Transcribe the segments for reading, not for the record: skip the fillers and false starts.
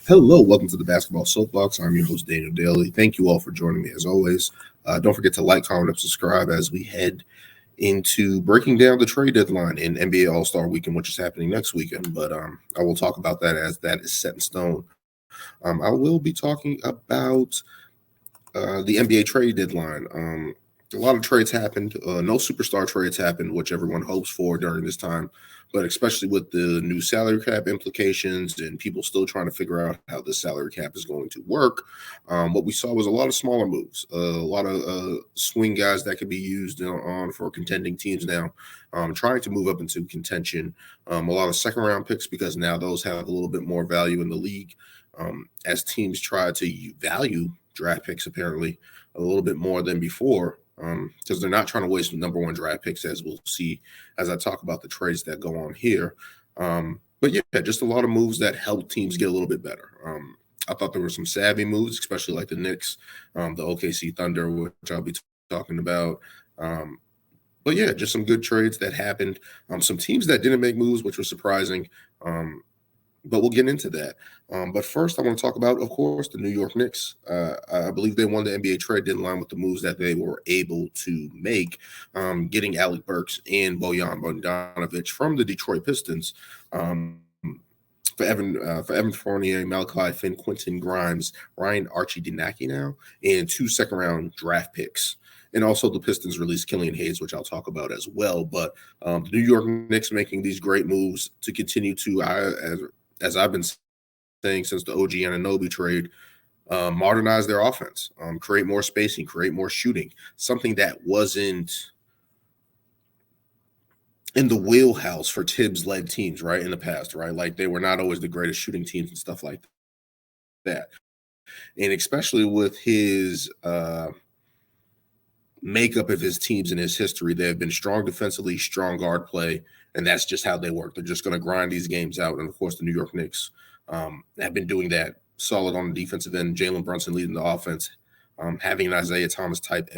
Hello, welcome to the Basketball Soapbox. I'm your host, Daniel Daly. Thank you all for joining me as always. Don't forget to like, comment, and subscribe as we head into breaking down the trade deadline in NBA All-Star Weekend, which is happening next weekend. But I will talk about that as that is set in stone. I will be talking about the NBA trade deadline. A lot of trades happened. No superstar trades happened, which everyone hopes for during this time. But especially with the new salary cap implications and people still trying to figure out how the salary cap is going to work, what we saw was a lot of smaller moves, a lot of swing guys that could be used on for contending teams now, trying to move up into contention. A lot of second round picks because now those have a little bit more value in the league as teams try to value draft picks apparently a little bit more than before because they're not trying to waste number one draft picks, as we'll see as I talk about the trades that go on here. But yeah, just a lot of moves that help teams get a little bit better. I thought there were some savvy moves, especially like the Knicks, the OKC Thunder, which I'll be talking about. But yeah, just some good trades that happened. Some teams that didn't make moves, which was surprising. But we'll get into that. But first, I want to talk about, of course, the New York Knicks. I believe they won the NBA trade deadline with the moves that they were able to make, getting Alec Burks and Bojan Bogdanovic from the Detroit Pistons. For Evan Fournier, Malachi Finn, Quentin Grimes, Ryan Archie-Dinaki now, and 2 second-round draft picks. And also the Pistons released Killian Hayes, which I'll talk about as well. But the New York Knicks making these great moves to continue to, as I've been saying since the OG Anunoby trade, modernize their offense, create more spacing, create more shooting, something that wasn't in the wheelhouse for Tibbs-led teams, right, in the past, right? Like they were not always the greatest shooting teams and stuff like that. And especially with his makeup of his teams and his history, they have been strong defensively, strong guard play, and that's just how they work. They're just going to grind these games out. And of course, the New York Knicks have been doing that solid on the defensive end. Jalen Brunson leading the offense, having an Isaiah Thomas type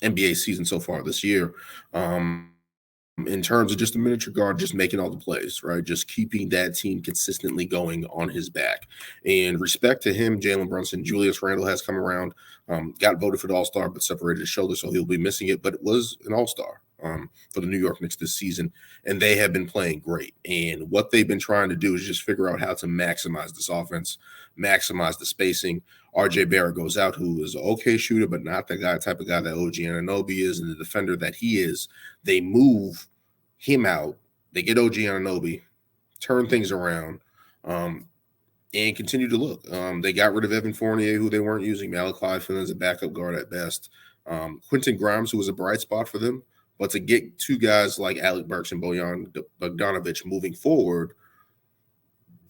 NBA season so far this year. In terms of just a miniature guard, just making all the plays, right? Just keeping that team consistently going on his back. And respect to him, Jalen Brunson. Julius Randle has come around, got voted for the All-Star, but separated his shoulder, so he'll be missing it. But it was an All-Star for the New York Knicks this season, and they have been playing great. And what they've been trying to do is just figure out how to maximize this offense, maximize the spacing. RJ Barrett goes out, who is an okay shooter, but not the type of guy that OG Anunoby is and the defender that he is. They move him out. They get OG Anunoby, turn things around, and continue to look. They got rid of Evan Fournier, who they weren't using. Malachi Flynn as a backup guard at best. Quentin Grimes, who was a bright spot for them. But to get 2 guys like Alec Burks and Bojan Bogdanovic moving forward,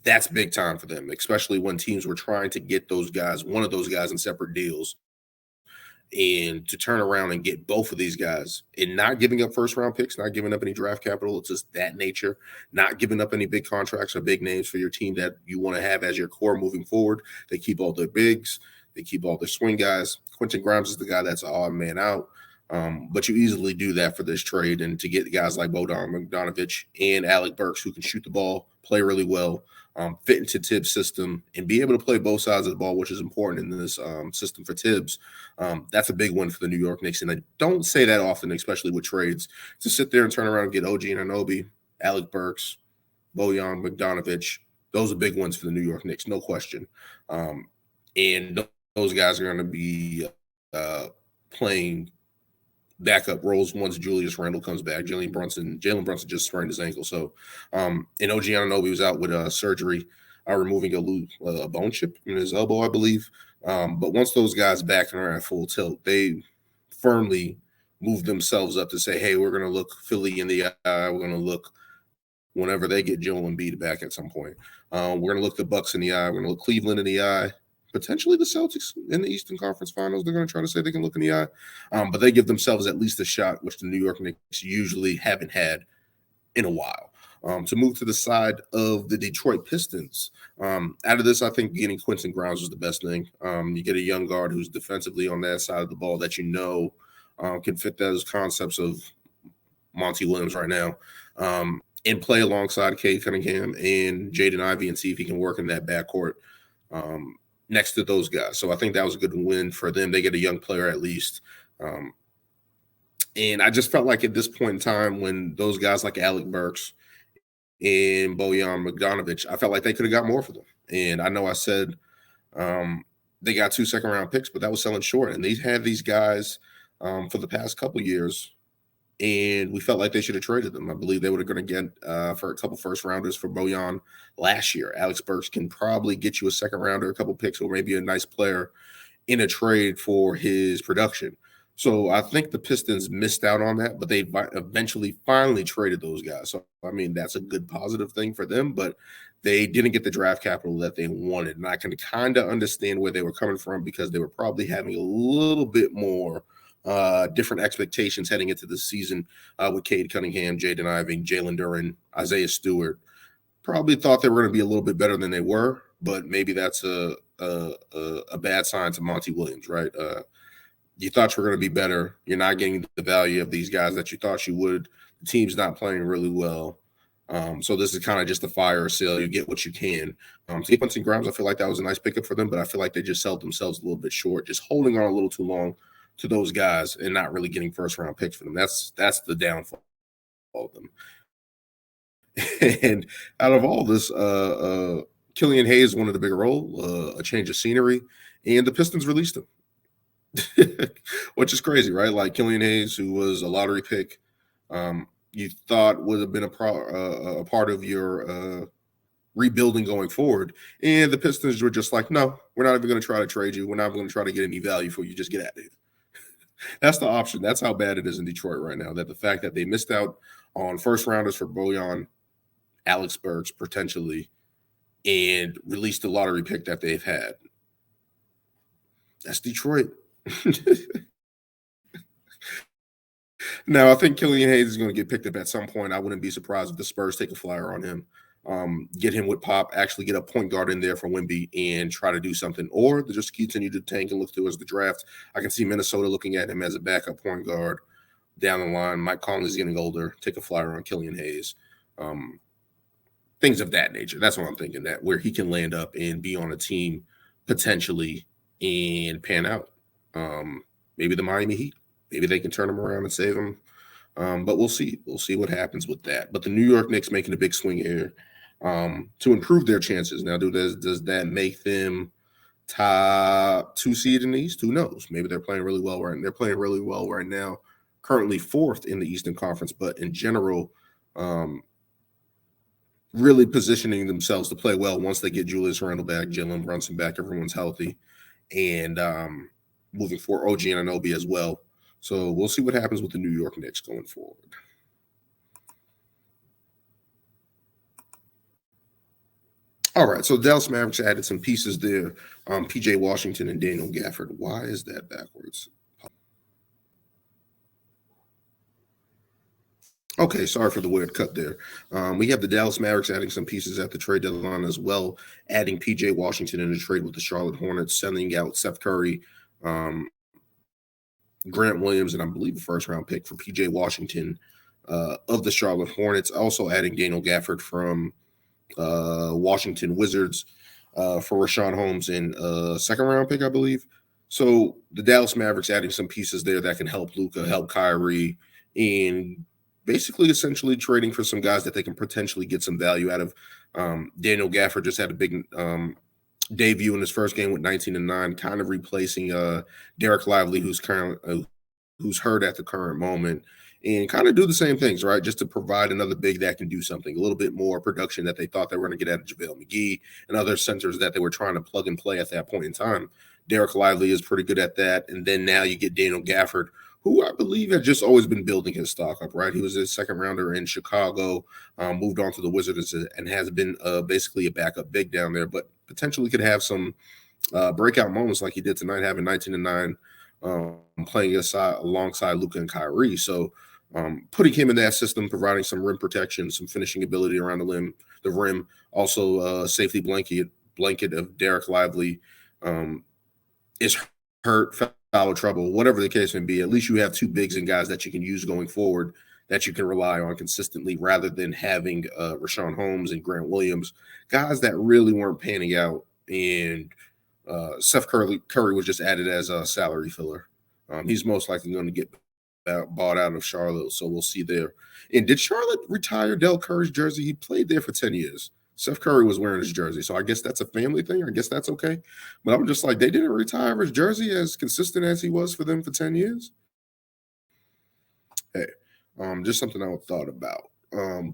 that's big time for them, especially when teams were trying to get those guys, one of those guys in separate deals. And to turn around and get both of these guys and not giving up first-round picks, not giving up any draft capital, it's just that nature, not giving up any big contracts or big names for your team that you want to have as your core moving forward. They keep all their bigs. They keep all their swing guys. Quentin Grimes is the guy that's an odd man out. But you easily do that for this trade and to get guys like Bojan Bogdanovic and Alec Burks who can shoot the ball, play really well, fit into Tibbs' system, and be able to play both sides of the ball, which is important in this system for Tibbs. That's a big win for the New York Knicks. And I don't say that often, especially with trades, to sit there and turn around and get OG Anunoby, Alec Burks, Bojan Bogdanovic. Those are big wins for the New York Knicks, no question. And those guys are going to be playing backup roles once Julius Randle comes back. Jalen Brunson just sprained his ankle. So, and OG Anunoby was out with surgery, removing a bone chip in his elbow, I believe. But once those guys back and are at full tilt, they firmly move themselves up to say, hey, we're going to look Philly in the eye. We're going to look whenever they get Joel Embiid back at some point. We're going to look the Bucks in the eye. We're going to look Cleveland in the eye. Potentially the Celtics in the Eastern Conference Finals. They're going to try to say they can look in the eye. But they give themselves at least a shot, which the New York Knicks usually haven't had in a while. To move to the side of the Detroit Pistons, out of this, I think getting Quentin Grimes was the best thing. You get a young guard who's defensively on that side of the ball that can fit those concepts of Monty Williams right now. and play alongside Cade Cunningham and Jaden Ivey and see if he can work in that backcourt next to those guys. So I think that was a good win for them. They get a young player at least. And I just felt like at this point in time, when those guys like Alec Burks and Bojan Bogdanovic, I felt like they could have got more for them. And I know I said they got 2 second-round picks, but that was selling short. And they had these guys for the past couple years, and we felt like they should have traded them. I believe they would have going to get for a couple first-rounders for Bojan last year. Alex Burks can probably get you a second-rounder, a couple picks, or maybe a nice player in a trade for his production. So I think the Pistons missed out on that, but they eventually finally traded those guys. So, I mean, that's a good positive thing for them, but they didn't get the draft capital that they wanted. And I can kind of understand where they were coming from, because they were probably having a little bit more different expectations heading into the season with Cade Cunningham, Jaden Ivey, Jalen Duren, Isaiah Stewart. Probably thought they were going to be a little bit better than they were, but maybe that's a bad sign to Monty Williams, right? You thought you were going to be better. You're not getting the value of these guys that you thought you would. The team's not playing really well. So this is kind of just a fire sale. You get what you can. Sequence and Grimes, I feel like that was a nice pickup for them, but I feel like they just sold themselves a little bit short, just holding on a little too long to those guys and not really getting first-round picks for them. That's the downfall of them. And out of all this, Killian Hayes wanted a bigger role, a change of scenery, and the Pistons released him. Which is crazy, right? Like Killian Hayes, who was a lottery pick, you thought would have been a part of your rebuilding going forward. And the Pistons were just like, no, we're not even going to try to trade you. We're not going to try to get any value for you. Just get out of here. That's the option. That's how bad it is in Detroit right now. That the fact that they missed out on first rounders for Bojan, Alex Burks, potentially, and released the lottery pick that they've had. That's Detroit. Now, I think Killian Hayes is going to get picked up at some point. I wouldn't be surprised if the Spurs take a flyer on him, get him with Pop, actually get a point guard in there for Wemby and try to do something, or they just continue to tank and look towards the draft. I can see Minnesota looking at him as a backup point guard down the line. Mike Conley's getting older. Take a flyer on Killian Hayes. Things of that nature. That's what I'm thinking, that where he can land up and be on a team potentially and pan out. Maybe the Miami Heat. Maybe they can turn him around and save him. But we'll see. We'll see what happens with that. But the New York Knicks making a big swing here to improve their chances. Now, does that make them top 2 seed in the East? Who knows? Maybe they're playing really well right now. They're playing really well right now, currently 4th in the Eastern Conference, but in general, really positioning themselves to play well once they get Julius Randle back, Jalen Brunson back, everyone's healthy, and moving forward, OG Anunoby as well. So we'll see what happens with the New York Knicks going forward. All right, so Dallas Mavericks added some pieces there. PJ Washington and Daniel Gafford. Why is that backwards? Okay, sorry for the weird cut there. We have the Dallas Mavericks adding some pieces at the trade deadline as well, adding PJ Washington in a trade with the Charlotte Hornets, sending out Seth Curry, Grant Williams, and I believe a first-round pick for PJ Washington of the Charlotte Hornets. Also adding Daniel Gafford from Washington Wizards for Rashawn Holmes and a second-round pick, I believe. So the Dallas Mavericks adding some pieces there that can help Luka, help Kyrie, and basically essentially trading for some guys that they can potentially get some value out of. Daniel Gafford just had a big debut in his first game with 19 and 9, kind of replacing Derek Lively, who's hurt at the current moment, and kind of do the same things, right? Just to provide another big that can do something, a little bit more production that they thought they were going to get out of JaVale McGee and other centers that they were trying to plug and play at that point in time. Derek Lively is pretty good at that. And then now you get Daniel Gafford, who I believe had just always been building his stock up, right? He was a second rounder in Chicago, moved on to the Wizards and has been basically a backup big down there, but potentially could have some breakout moments like he did tonight, having 19 and 9, playing alongside Luka and Kyrie. So putting him in that system, providing some rim protection, some finishing ability around the rim, also safety blanket of Derek Lively is hurt, foul trouble, whatever the case may be. At least you have 2 bigs and guys that you can use going forward that you can rely on consistently rather than having Rashawn Holmes and Grant Williams, guys that really weren't panning out. And Seth Curry was just added as a salary filler. He's most likely going to get bought out of Charlotte, so we'll see there. And did Charlotte retire Del Curry's jersey? He played there for 10 years. Seth Curry was wearing his jersey, so I guess that's a family thing. I guess that's okay. But I'm just like, they didn't retire his jersey as consistent as he was for them for 10 years. Hey, just something I thought about.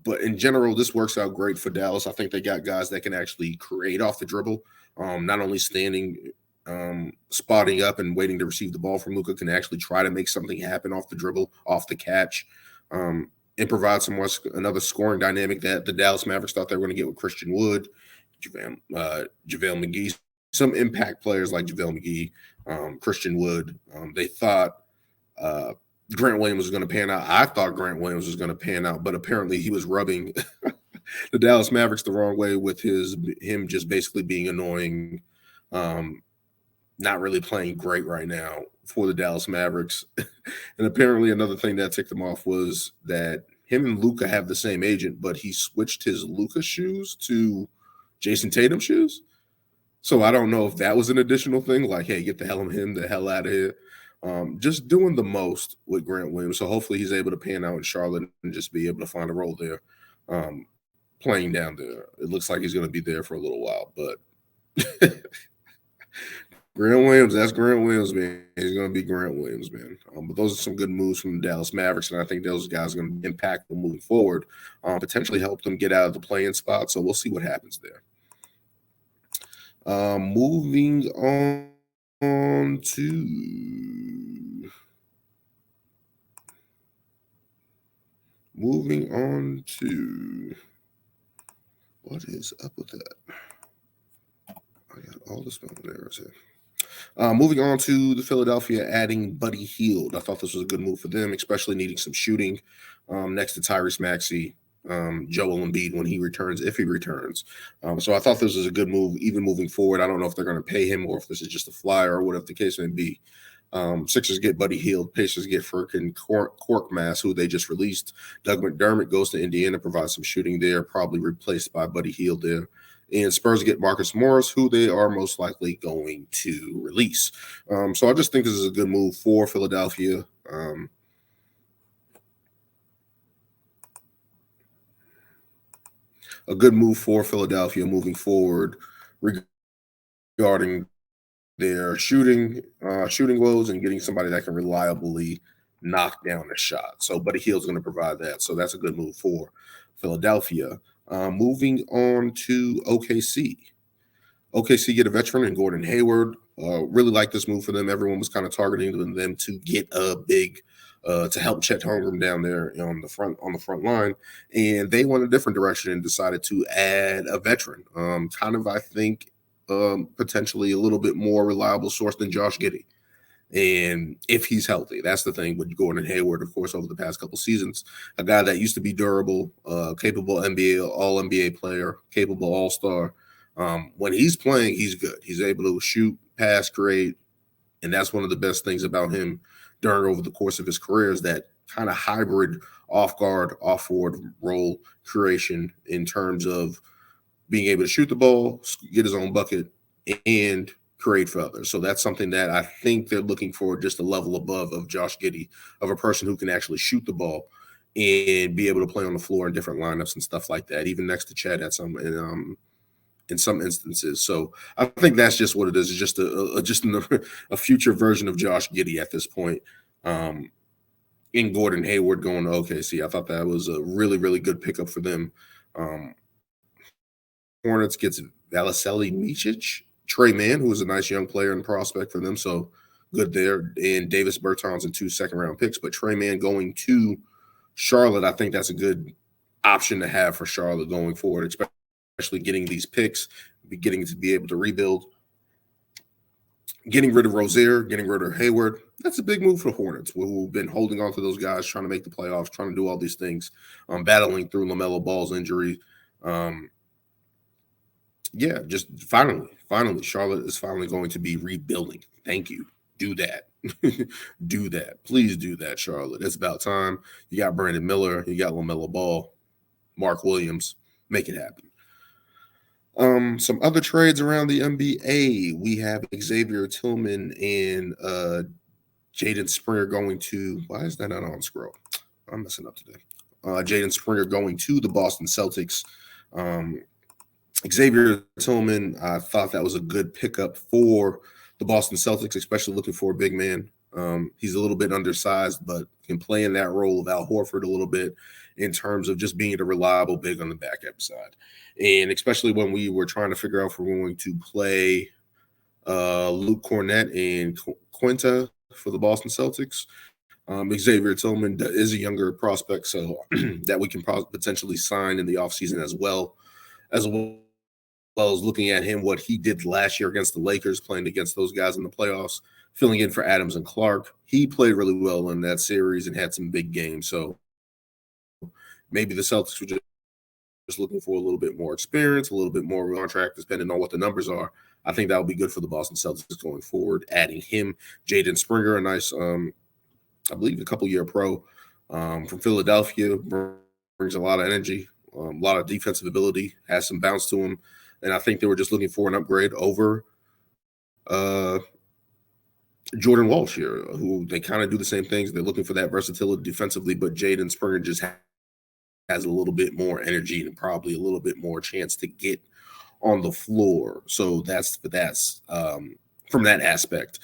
But in general, this works out great for Dallas. I think they got guys that can actually create off the dribble, not only standing, spotting up and waiting to receive the ball from Luka, can actually try to make something happen off the dribble, off the catch, and provide another scoring dynamic that the Dallas Mavericks thought they were going to get with Christian Wood, JaVale McGee, some impact players like JaVale McGee, Christian Wood. They thought Grant Williams was going to pan out. I thought Grant Williams was going to pan out, but apparently he was rubbing the Dallas Mavericks the wrong way with him just basically being annoying, not really playing great right now for the Dallas Mavericks. And apparently another thing that ticked him off was that him and Luka have the same agent, but he switched his Luka shoes to Jason Tatum shoes. So I don't know if that was an additional thing, like, hey, get the hell out of here. Just doing the most with Grant Williams. So hopefully he's able to pan out in Charlotte and just be able to find a role there, playing down there. It looks like he's going to be there for a little while, but Grant Williams, that's Grant Williams, man. He's going to be Grant Williams, man. But those are some good moves from the Dallas Mavericks, and I think those guys are going to be impactful moving forward, potentially help them get out of the play-in spot. So we'll see what happens there. Moving on to what is up with that? I got all the spelling errors here. Moving on to the Philadelphia adding Buddy Hield. I thought this was a good move for them, especially needing some shooting next to Tyrese Maxey, Joel Embiid when he returns, if he returns. So I thought this was a good move, even moving forward. I don't know if they're going to pay him or if this is just a flyer or whatever the case may be. Sixers get Buddy Hield. Pacers get Furkan Korkmaz, who they just released. Doug McDermott goes to Indiana, provides some shooting there, probably replaced by Buddy Hield there. And Spurs get Marcus Morris, who they are most likely going to release. So I just think this is a good move for Philadelphia. A good move for Philadelphia moving forward regarding their shooting woes and getting somebody that can reliably knock down a shot. So Buddy Hield's going to provide that. So that's a good move for Philadelphia. Moving on to OKC. OKC get a veteran in Gordon Hayward. Really like this move for them. Everyone was kind of targeting them to get a big to help Chet Holmgren down there on the front line, and they went a different direction and decided to add a veteran. I think potentially a little bit more reliable source than Josh Giddey. And if he's healthy, that's the thing with Gordon Hayward, of course, over the past couple seasons, a guy that used to be durable, capable NBA, all NBA player, capable all-star. When he's playing, he's good. He's able to shoot, pass, create, and that's one of the best things about him over the course of his career is that kind of hybrid off-guard, off-forward role creation in terms of being able to shoot the ball, get his own bucket, and create for others. So that's something that I think they're looking for, just a level above of Josh Giddey, of a person who can actually shoot the ball and be able to play on the floor in different lineups and stuff like that, even next to Chad in some instances. So I think that's just what it is. It's just a future version of Josh Giddey at this point. In Gordon Hayward going to OKC, I thought that was a really, really good pickup for them. Hornets gets Vasilije Micic, Trey Mann, who is a nice young player and prospect for them, so good there. And Davis Bertans and 2 second-round picks. But Trey Mann going to Charlotte, I think that's a good option to have for Charlotte going forward, especially getting these picks, getting to be able to rebuild, getting rid of Rozier, getting rid of Hayward. That's a big move for the Hornets. We've been holding on to those guys, trying to make the playoffs, trying to do all these things, battling through LaMelo Ball's injury. Just finally, Charlotte is finally going to be rebuilding. Thank you. Do that. Do that. Please do that, Charlotte. It's about time. You got Brandon Miller. You got LaMelo Ball, Mark Williams. Make it happen. Some other trades around the NBA. We have Xavier Tillman and Jaden Springer going to. Why is that not on scroll? I'm messing up today. Jaden Springer going to the Boston Celtics. Xavier Tillman, I thought that was a good pickup for the Boston Celtics, especially looking for a big man. He's a little bit undersized, but can play in that role of Al Horford a little bit in terms of just being a reliable big on the back end side. And especially when we were trying to figure out if we're going to play Luke Cornett and Quinta for the Boston Celtics. Xavier Tillman is a younger prospect, so that we can potentially sign in the offseason as well as looking at him, what he did last year against the Lakers, playing against those guys in the playoffs, filling in for Adams and Clark. He played really well in that series and had some big games. So maybe the Celtics were just looking for a little bit more experience, a little bit more contract, depending on what the numbers are. I think that would be good for the Boston Celtics going forward. Adding him, Jaden Springer, a nice, I believe, a couple-year pro from Philadelphia, brings a lot of energy, a lot of defensive ability, has some bounce to him. And I think they were just looking for an upgrade over Jordan Walsh here, who they kind of do the same things. They're looking for that versatility defensively, but Jaden Springer just has a little bit more energy and probably a little bit more chance to get on the floor. So that's from that aspect.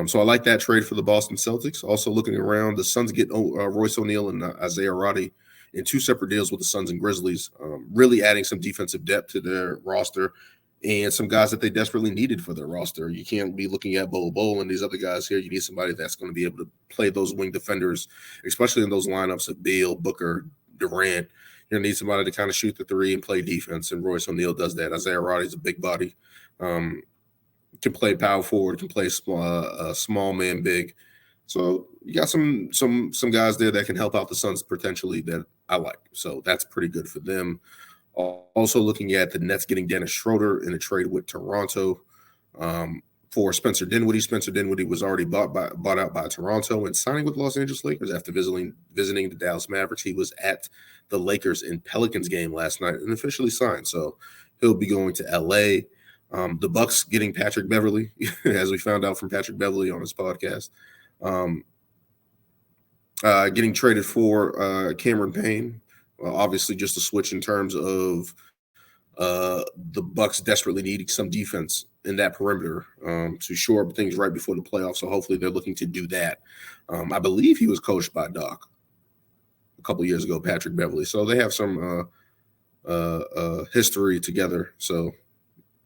So I like that trade for the Boston Celtics. Also looking around, the Suns get Royce O'Neal and Isaiah Roddy in two separate deals with the Suns and Grizzlies, really adding some defensive depth to their roster and some guys that they desperately needed for their roster. You can't be looking at Bol and these other guys here. You need somebody that's going to be able to play those wing defenders, especially in those lineups of Beal, Booker, Durant. You're going to need somebody to kind of shoot the three and play defense, and Royce O'Neal does that. Isaiah Roddy's a big body, can play power forward, can play small man big. So you got some guys there that can help out the Suns potentially that I like. So that's pretty good for them. Also looking at the Nets getting Dennis Schroeder in a trade with Toronto for Spencer Dinwiddie. Spencer Dinwiddie was already bought out by Toronto and signing with Los Angeles Lakers after visiting the Dallas Mavericks. He was at the Lakers and Pelicans game last night and officially signed. So he'll be going to LA. The Bucks getting Patrick Beverley, as we found out from Patrick Beverley on his podcast. Getting traded for Cameron Payne. Obviously, just a switch in terms of the Bucks desperately needing some defense in that perimeter to shore up things right before the playoffs. So hopefully they're looking to do that. I believe he was coached by Doc a couple years ago, Patrick Beverley. So they have some history together. So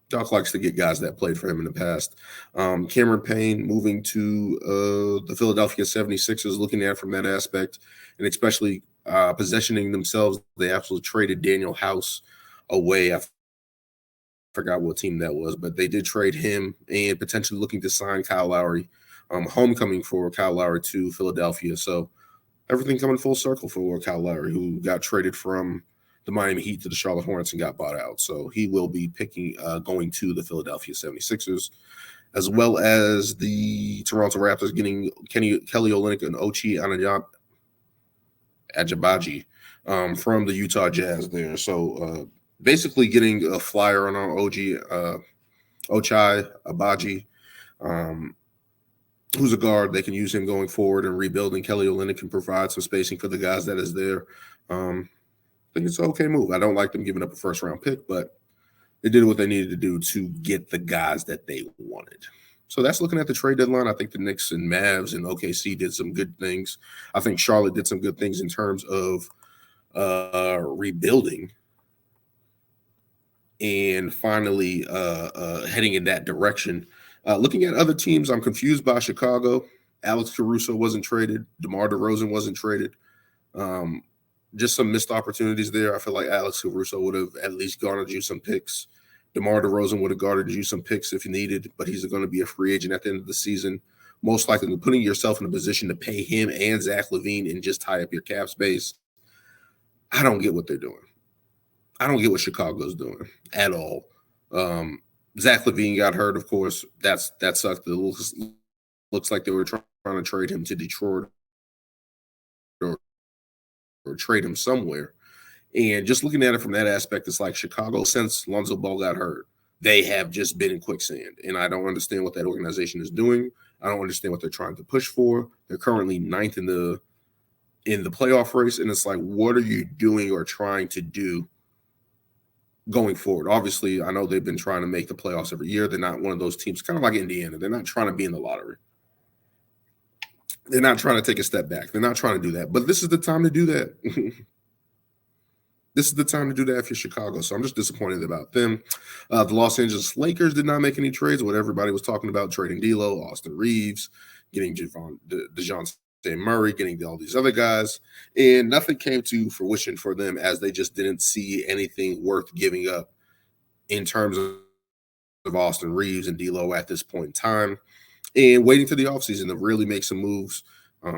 Doc likes to get guys that played for him in the past. Cameron Payne moving to the Philadelphia 76ers, looking at it from that aspect, and especially positioning themselves. They absolutely traded Daniel House away. I forgot what team that was, but they did trade him and potentially looking to sign Kyle Lowry, homecoming for Kyle Lowry to Philadelphia. So everything coming full circle for Kyle Lowry, who got traded from the Miami Heat to the Charlotte Hornets and got bought out. So he will be going to the Philadelphia 76ers, as well as the Toronto Raptors getting Kelly Olynyk and Ochai Ajabaji from the Utah Jazz there. So basically getting a flyer on our Ochai Abaji, who's a guard. They can use him going forward and rebuilding. Kelly Olynyk can provide some spacing for the guys that is there. I think it's an okay move. I don't like them giving up a first-round pick, but they did what they needed to do to get the guys that they wanted. So that's looking at the trade deadline. I think the Knicks and Mavs and OKC did some good things. I think Charlotte did some good things in terms of rebuilding and finally heading in that direction. Looking at other teams, I'm confused by Chicago. Alex Caruso wasn't traded. DeMar DeRozan wasn't traded. Just some missed opportunities there. I feel like Alex Caruso would have at least garnered you some picks. DeMar DeRozan would have garnered you some picks if you needed, but he's going to be a free agent at the end of the season. Most likely putting yourself in a position to pay him and Zach LaVine and just tie up your cap space. I don't get what they're doing. I don't get what Chicago's doing at all. Zach LaVine got hurt, of course. That sucked. looks like they were trying to trade him to Detroit or, or trade him somewhere. And just looking at it from that aspect, it's like Chicago, since Lonzo Ball got hurt, they have just been in quicksand. And I don't understand what that organization is doing. I don't understand what they're trying to push for. They're currently ninth in the playoff race. And it's like, what are you doing or trying to do going forward? Obviously, I know they've been trying to make the playoffs every year. They're not one of those teams, kind of like Indiana. They're not trying to be in the lottery. They're not trying to take a step back. They're not trying to do that. But this is the time to do that. This is the time to do that if you're Chicago. So I'm just disappointed about them. The Los Angeles Lakers did not make any trades. What everybody was talking about, trading D'Lo, Austin Reeves, getting DeJounte Murray, getting all these other guys. And nothing came to fruition for them, as they just didn't see anything worth giving up in terms of Austin Reeves and D'Lo at this point in time. And waiting to the offseason to really make some moves.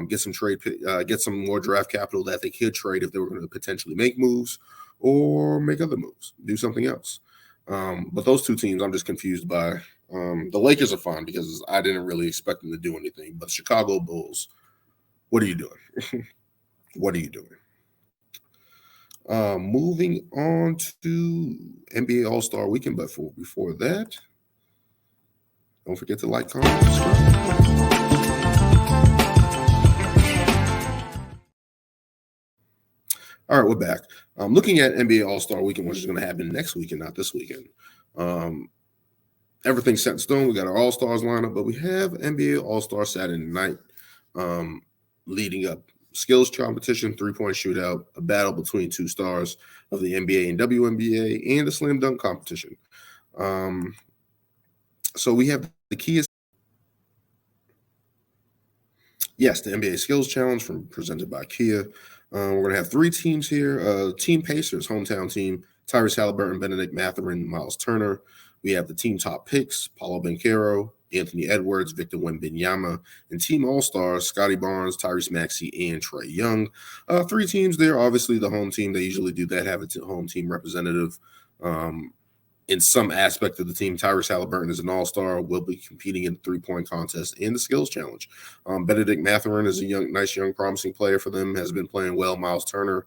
Get some more draft capital that they could trade if they were going to potentially make moves or make other moves, do something else. But those two teams, I'm just confused by. The Lakers are fine because I didn't really expect them to do anything. But Chicago Bulls, what are you doing? What are you doing? Moving on to NBA All-Star Weekend, but before that, don't forget to like, comment, subscribe. All right, we're back. Looking at NBA All-Star Weekend, which is going to happen next weekend, not this weekend. Everything's set in stone. We got our All-Stars lineup, but we have NBA All-Star Saturday night leading up. Skills competition, three-point shootout, a battle between two stars of the NBA and WNBA, and a slam dunk competition. So we have the key is, yes, the NBA Skills Challenge presented by Kia. We're going to have three teams here. Team Pacers, hometown team, Tyrese Halliburton, Benedict Mathurin, Miles Turner. We have the team top picks, Paolo Banchero, Anthony Edwards, Victor Wembanyama, and team all-stars, Scotty Barnes, Tyrese Maxey, and Trae Young. Three teams there. Obviously, the home team, they usually do that, have a home team representative. In some aspect of the team, Tyrese Halliburton is an all-star, will be competing in the three-point contest and the skills challenge. Benedict Mathurin is a nice, young, promising player for them, has been playing well. Miles Turner,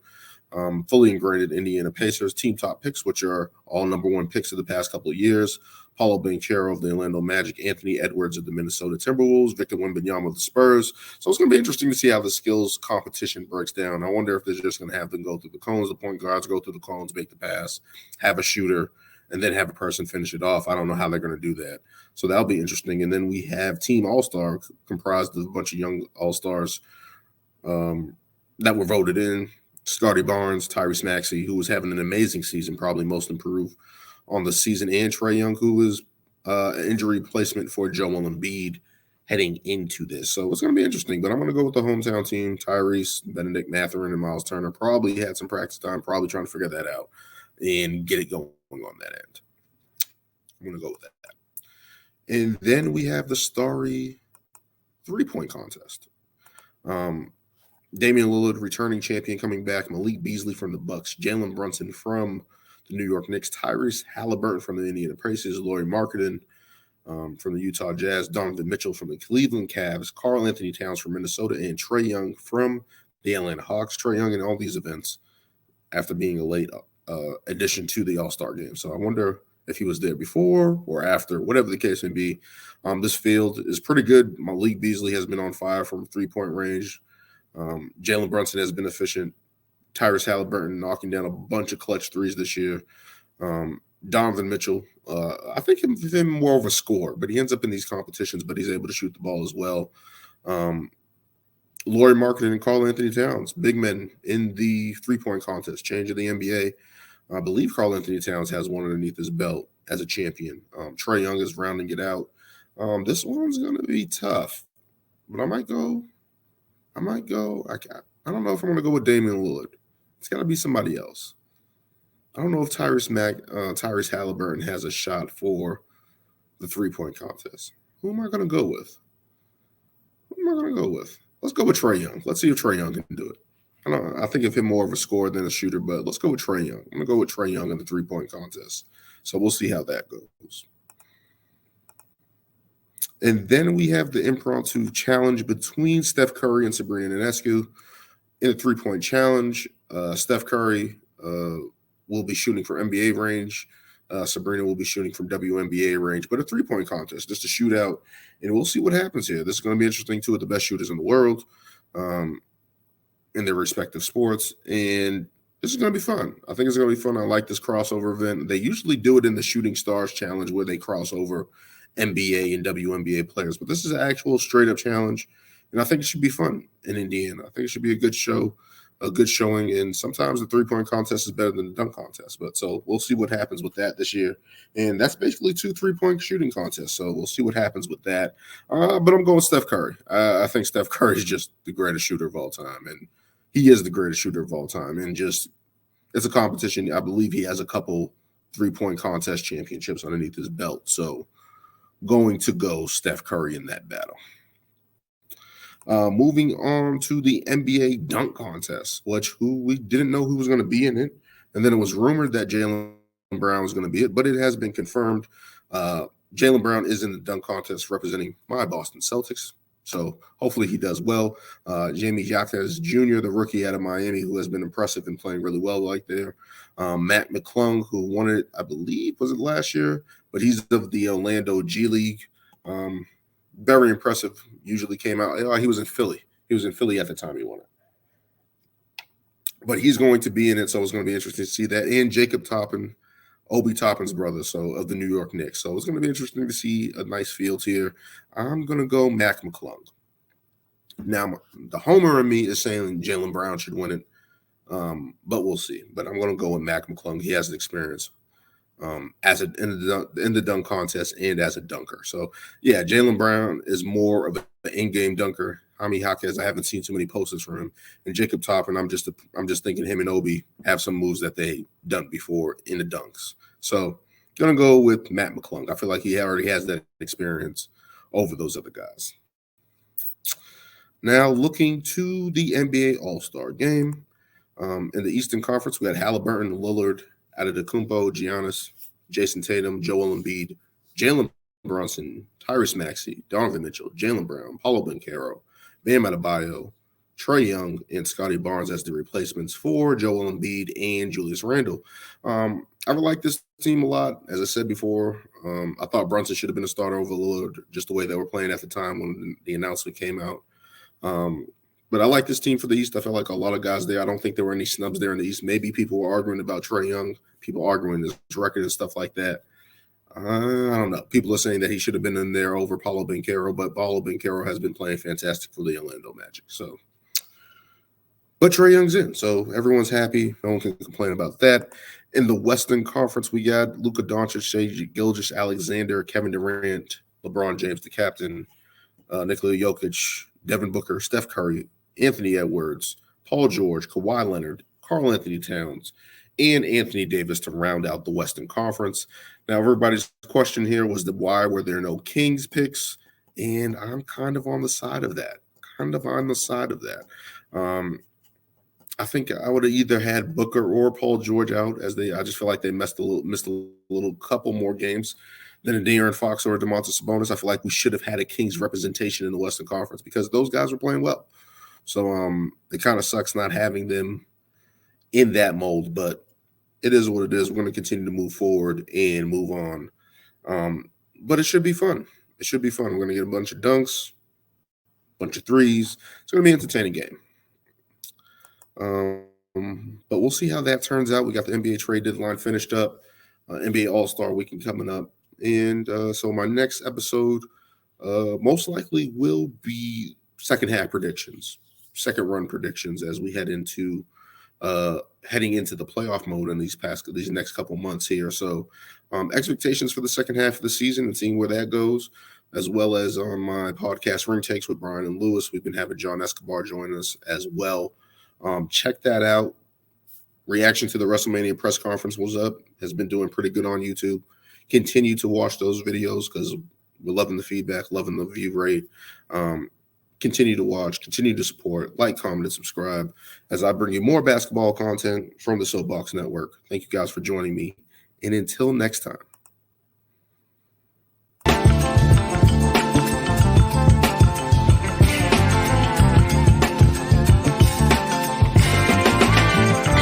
fully integrated Indiana Pacers, team top picks, which are all number one picks of the past couple of years. Paulo Banchero of the Orlando Magic, Anthony Edwards of the Minnesota Timberwolves, Victor Wembanyama of the Spurs. So it's going to be interesting to see how the skills competition breaks down. I wonder if they're just going to have them go through the cones, the point guards go through the cones, make the pass, have a shooter, and then have a person finish it off. I don't know how they're going to do that. So that'll be interesting. And then we have Team All-Star, comprised of a bunch of young All-Stars that were voted in. Scotty Barnes, Tyrese Maxey, who was having an amazing season, probably most improved on the season, and Trae Young, who is an injury replacement for Joel Embiid heading into this. So it's going to be interesting. But I'm going to go with the hometown team, Tyrese, Benedict Mathurin, and Miles Turner. Probably had some practice time, probably trying to figure that out and get it going on that end. I'm going to go with that. And then we have the starry three-point contest. Damian Lillard, returning champion, coming back. Malik Beasley from the Bucks. Jalen Brunson from the New York Knicks. Tyrese Halliburton from the Indiana Pacers. Lauri Markkanen from the Utah Jazz. Donovan Mitchell from the Cleveland Cavs. Karl Anthony Towns from Minnesota. And Trae Young from the Atlanta Hawks. Trae Young in all these events after being a late addition to the All-Star game. So I wonder if he was there before or after, whatever the case may be. This field is pretty good. Malik Beasley has been on fire from three-point range. Jalen Brunson has been efficient. Tyrese Halliburton knocking down a bunch of clutch threes this year. Donovan Mitchell, I think him more of a scorer, but he ends up in these competitions, but he's able to shoot the ball as well. Lauri Markkanen and Karl Anthony Towns, big men in the three-point contest, change of the NBA. I believe Karl Anthony Towns has one underneath his belt as a champion. Trae Young is rounding it out. This one's going to be tough, but I might go. I don't know if I'm going to go with Damian Lillard. It's got to be somebody else. I don't know if Tyrese Halliburton has a shot for the three-point contest. Who am I going to go with? Let's go with Trae Young. Let's see if Trae Young can do it. I think of him more of a scorer than a shooter, but let's go with Trae Young. I'm going to go with Trae Young in the three-point contest. So we'll see how that goes. And then we have the impromptu challenge between Steph Curry and Sabrina Ionescu in a three-point challenge. Steph Curry will be shooting for NBA range. Sabrina will be shooting from WNBA range, but a three-point contest, just a shootout, and we'll see what happens here. This is going to be interesting too, with the best shooters in the world in their respective sports, and this is going to be fun. I think it's going to be fun. I like this crossover event. They usually do it in the Shooting Stars Challenge where they cross over NBA and WNBA players, but this is an actual straight-up challenge, and I think it should be fun in Indiana. I think it should be a good show. A good showing, and sometimes the three-point contest is better than the dunk contest. But so we'll see what happens with that this year. And that's basically 2 3-point shooting contests. So we'll see what happens with that. But I'm going Steph Curry. I think Steph Curry is just the greatest shooter of all time, and he is the greatest shooter of all time. And just it's a competition. I believe he has a couple 3-point contest championships underneath his belt. So going to go Steph Curry in that battle. Moving on to the NBA dunk contest, who we didn't know who was going to be in it. And then it was rumored that Jaylen Brown was going to be it, but it has been confirmed. Jaylen Brown is in the dunk contest representing my Boston Celtics. So hopefully he does well. Jamie Jaquez Jr., the rookie out of Miami, who has been impressive and playing really well like there. Matt McClung, who won it, I believe, was it last year? But he's of the Orlando G League. Very impressive. Usually came out. He was in Philly. He was in Philly at the time he won it. But he's going to be in it, so it's going to be interesting to see that. And Jacob Toppin, Obi Toppin's brother, so of the New York Knicks. So it's going to be interesting to see a nice field here. I'm going to go Mac McClung. Now, the homer in me is saying Jaylen Brown should win it, but we'll see. But I'm going to go with Mac McClung. He has the experience in the dunk contest and as a dunker. So, yeah, Jaylen Brown is more of an in-game dunker. Jaime Jaquez, I haven't seen too many posters for him. And Jacob Toppin, I'm just thinking him and Obi have some moves that they done before in the dunks. So, going to go with Matt McClung. I feel like he already has that experience over those other guys. Now, looking to the NBA All-Star Game. In the Eastern Conference, we had Halliburton, Lillard, Antetokounmpo, Giannis, Jason Tatum, Joel Embiid, Jalen Brunson, Tyrese Maxey, Donovan Mitchell, Jaylen Brown, Paulo Banchero, Bam Adebayo, Trae Young, and Scotty Barnes as the replacements for Joel Embiid and Julius Randle. I like this team a lot. As I said before, I thought Brunson should have been a starter over Lillard, just the way they were playing at the time when the announcement came out. But I like this team for the East. I felt like a lot of guys there. I don't think there were any snubs there in the East. Maybe people were arguing about Trae Young, people arguing his record and stuff like that. I don't know. People are saying that he should have been in there over Paulo Banchero, but Paulo Banchero has been playing fantastic for the Orlando Magic. So, but Trae Young's in, so everyone's happy. No one can complain about that. In the Western Conference, we got Luka Doncic, Shai Gilgeous-Alexander, Kevin Durant, LeBron James, the captain, Nikola Jokic, Devin Booker, Steph Curry, Anthony Edwards, Paul George, Kawhi Leonard, Karl Anthony Towns, and Anthony Davis to round out the Western Conference. Now, everybody's question here was why were there no Kings picks? And I'm kind of on the side of that. I think I would have either had Booker or Paul George out I just feel like they missed a little couple more games than a De'Aaron Fox or a Domantas Sabonis. I feel like we should have had a Kings representation in the Western Conference because those guys were playing well. So it kind of sucks not having them in that mold, but it is what it is. We're going to continue to move forward and move on. But it should be fun. We're going to get a bunch of dunks, a bunch of threes. It's going to be an entertaining game. But we'll see how that turns out. We got the NBA trade deadline finished up, NBA All-Star Weekend coming up. And so my next episode most likely will be second run predictions as we heading into the playoff mode in these next couple months here. So expectations for the second half of the season and seeing where that goes, as well as on my podcast Ring Takes with Brian and Lewis. We've been having John Escobar join us as well. Check that out. Reaction to the WrestleMania press conference has been doing pretty good on YouTube. Continue to watch those videos because we're loving the feedback, loving the view rate. Continue to watch, continue to support, like, comment, and subscribe as I bring you more basketball content from the Soapbox Network. Thank you guys for joining me. And until next time.